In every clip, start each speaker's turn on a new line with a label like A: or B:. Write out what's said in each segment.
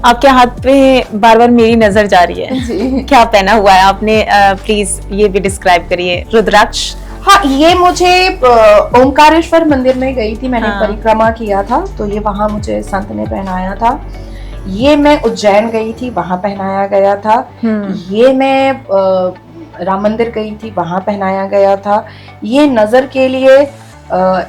A: आपके हाथ पे बार बार मेरी नजर जा रही है
B: जी।
A: क्या पहना हुआ है आपने? प्लीज ये भी डिस्क्राइब करिए। रुद्राक्ष?
B: हाँ, ये मुझे ओमकारेश्वर मंदिर में गई थी, मैंने
A: हाँ।
B: परिक्रमा किया था, तो ये वहाँ मुझे संत ने पहनाया था। ये मैं उज्जैन गई थी, वहाँ पहनाया गया था। ये मैं राम मंदिर गई थी, वहाँ पहनाया गया था। ये नजर के लिए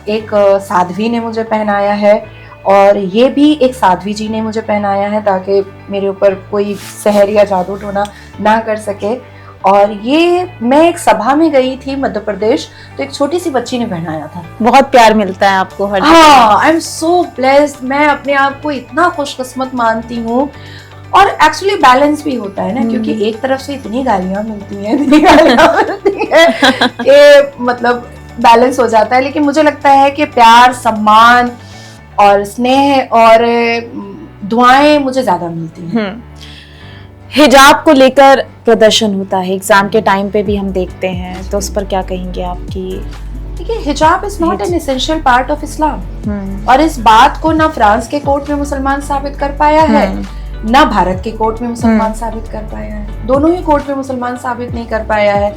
B: एक साध्वी ने मुझे पहनाया है, और ये भी एक साध्वी जी ने मुझे पहनाया है ताकि मेरे ऊपर कोई सहर या जादू टोना ना कर सके। और ये मैं एक सभा में गई थी मध्य प्रदेश, तो एक छोटी सी बच्ची ने पहनाया था।
A: बहुत प्यार मिलता है आपको हर
B: हाँ, आई एम सो ब्लेस्ड। मैं अपने आप को इतना खुशकिस्मत मानती हूँ। और एक्चुअली बैलेंस भी होता है ना, क्योंकि एक तरफ से इतनी गालियां मिलती हैं कि मतलब बैलेंस हो जाता है। लेकिन मुझे लगता है कि प्यार, सम्मान और स्नेह और दुआएं मुझे ज्यादा मिलती हैं।
A: हिजाब को लेकर प्रदर्शन होता है एग्जाम के टाइम पे भी हम देखते हैं, तो उस पर क्या कहेंगे आपकी?
B: देखिए, हिजाब is not an essential part of Islam. और इस बात को ना फ्रांस के कोर्ट में मुसलमान साबित कर पाया है, ना भारत के कोर्ट में मुसलमान साबित कर पाया है। दोनों ही कोर्ट में मुसलमान साबित नहीं कर पाया है।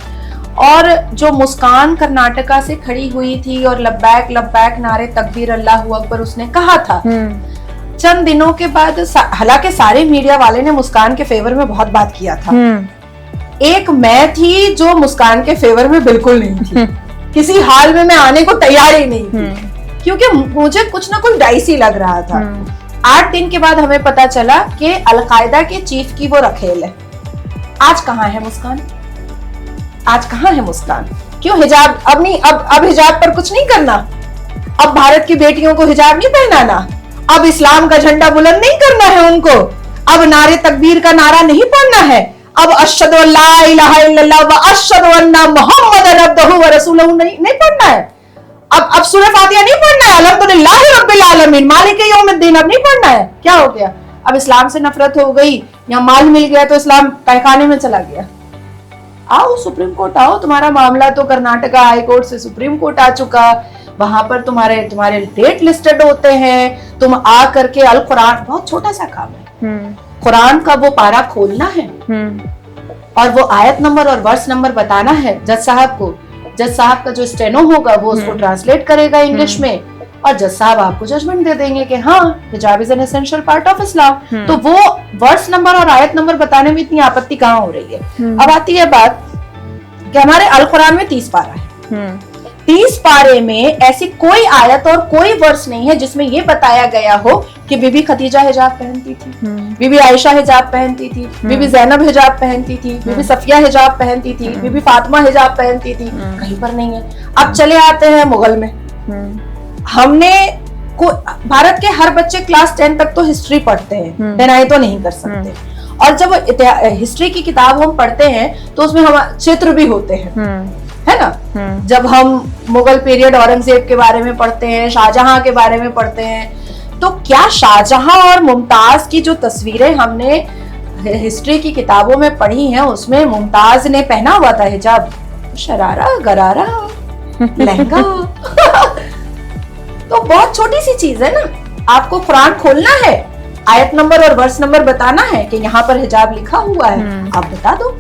B: और जो मुस्कान कर्नाटका से खड़ी हुई थी और लब्बैक लब्बैक नारे तकबीर अल्लाहू अकबर उसने कहा था, चंद दिनों के बाद, हालांकि सारे मीडिया वाले ने मुस्कान के फेवर में बहुत बात किया था, एक मैं थी जो मुस्कान के फेवर में बिल्कुल नहीं थी। किसी हाल में मैं आने को तैयार ही नहीं थी, क्योंकि मुझे कुछ ना कुछ डाइसी लग रहा था। 8 दिन के बाद हमें पता चला कि अलकायदा के चीफ की वो रखेल है। आज कहाँ है मुस्कान? आज कहाँ है मुस्कान? क्यों हिजाब अब नहीं? अब हिजाब पर कुछ नहीं करना? अब भारत की बेटियों को हिजाब नहीं पहनाना? अब इस्लाम का झंडा बुलंद नहीं करना है उनको? अब नारे तकबीर का नारा नहीं पढ़ना है? अब अशहदु अल्ला इलाहा इल्लल्लाह व अशहदु अन्ना मुहम्मदन अब्दुहु व रसूलुहु नहीं पढ़ना है? अब सूरह फातिहा नहीं पढ़ना है? अल्हम्दुलिल्लाहि रब्बिल आलमीन मालिक यौमिद्दीन अब नहीं पढ़ना है? क्या हो गया? अब इस्लाम से नफरत हो गई या माल मिल गया तो इस्लाम तहखाने में चला गया? आओ सुप्रीम कोर्ट आओ, तुम्हारा मामला तो कर्नाटका हाई कोर्ट से सुप्रीम कोर्ट आ चुका, वहां पर तुम्हारे डेट लिस्टेड होते हैं। तुम आ करके अल कुरान, बहुत छोटा सा काम है, कुरान का वो पारा खोलना है और वो आयत नंबर और वर्स नंबर बताना है जज साहब को। जज साहब का जो स्टेनो होगा वो उसको ट्रांसलेट करेगा इंग्लिश में, और जज साहब आपको जजमेंट दे देंगे कि हाँ, हिजाब is an essential part of Islam. तो वो वर्स नंबर और आयत नंबर बताने में इतनी आपत्ति कहाँ हो रही है? अब आती है बात कि हमारे अल कुरान में 30 पारा है। 30 पारे में ऐसी कोई आयत और कोई वर्स नहीं है जिसमें ये बताया गया हो कि बीबी खदीजा हिजाब पहनती थी, बीबी आयशा हिजाब पहनती थी, बीबी जैनब हिजाब पहनती थी, बीबी सफिया हिजाब पहनती थी, बीबी फातिमा हिजाब पहनती थी। कहीं पर नहीं है। अब चले आते हैं मुगल में। हमने को भारत के हर बच्चे क्लास 10 तक तो हिस्ट्री पढ़ते हैं, डिनाई तो नहीं कर सकते। और जब हिस्ट्री की किताब हम पढ़ते हैं तो उसमें हम चित्र भी होते हैं, है ना? जब हम मुगल पीरियड औरंगजेब के बारे में पढ़ते हैं, शाहजहां के बारे में पढ़ते हैं, तो क्या शाहजहां और मुमताज की जो तस्वीरें हमने हिस्ट्री की किताबों में पढ़ी हैं उसमें मुमताज ने पहना हुआ था हिजाब, शरारा, गरारा, लहंगा? तो बहुत छोटी सी चीज है ना। आपको कुरान खोलना है, आयत नंबर और वर्स नंबर बताना है कि यहाँ पर हिजाब लिखा हुआ है, आप बता दो।